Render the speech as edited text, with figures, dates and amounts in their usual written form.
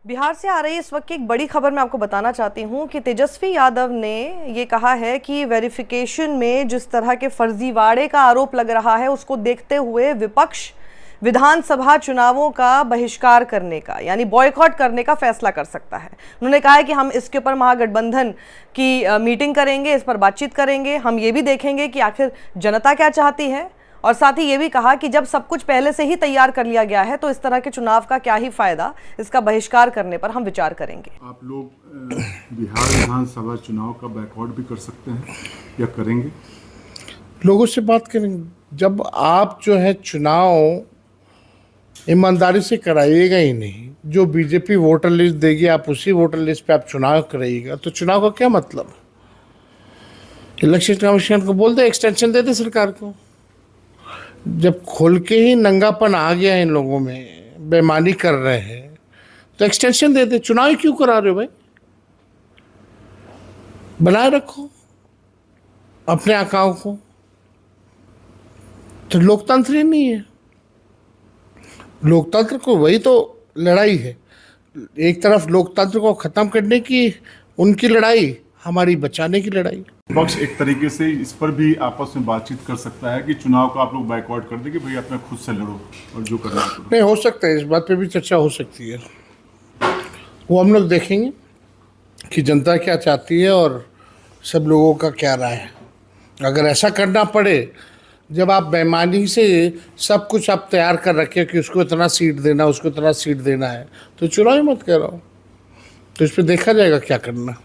बिहार से आ रही इस वक्त की एक बड़ी खबर मैं आपको बताना चाहती हूं कि तेजस्वी यादव ने ये कहा है कि वेरिफिकेशन में जिस तरह के फर्जीवाड़े का आरोप लग रहा है उसको देखते हुए विपक्ष विधानसभा चुनावों का बहिष्कार करने का यानी बॉयकॉट करने का फैसला कर सकता है। उन्होंने कहा है कि हम इसके ऊपर महागठबंधन की मीटिंग करेंगे, इस पर बातचीत करेंगे, हम ये भी देखेंगे कि आखिर जनता क्या चाहती है, और साथ ही ये भी कहा कि जब सब कुछ पहले से ही तैयार कर लिया गया है तो इस तरह के चुनाव का क्या ही फायदा, इसका बहिष्कार करने पर हम विचार करेंगे। आप लोग बिहार विधानसभा चुनाव का बैकआउट भी कर सकते हैं या करेंगे? लोगों से बात करेंगे। जब आप जो है चुनाव ईमानदारी से कराइएगा ही नहीं, जो बीजेपी वोटर लिस्ट देगी आप उसी वोटर लिस्ट पे आप चुनाव कराइएगा तो चुनाव का क्या मतलब? इलेक्शन कमीशन को बोल दे एक्सटेंशन दे दे सरकार को। जब खोल के ही नंगापन आ गया इन लोगों में, बेईमानी कर रहे हैं तो एक्सटेंशन दे दे। चुनाव ही क्यों करा रहे हो भाई? बनाए रखो अपने आकाओं को। तो लोकतंत्र ही नहीं है। लोकतंत्र को वही तो लड़ाई है। एक तरफ लोकतंत्र को खत्म करने की उनकी लड़ाई, हमारी बचाने की लड़ाई। पक्ष एक तरीके से इस पर भी आपस में बातचीत कर सकता है कि चुनाव का आप लोग बैकआउट कर दें कि भाई अपने खुद से लड़ो और जो करना है करो। नहीं, हो सकता है, इस बात पे भी चर्चा हो सकती है। वो हम लोग देखेंगे कि जनता क्या चाहती है और सब लोगों का क्या राय है। अगर ऐसा करना पड़े, जब आप बेईमानी से सब कुछ आप तैयार कर रखे कि उसको इतना सीट देना, उसको इतना सीट देना है, तो चुनाव ही मत कराओ। तो इस पर देखा जाएगा क्या करना।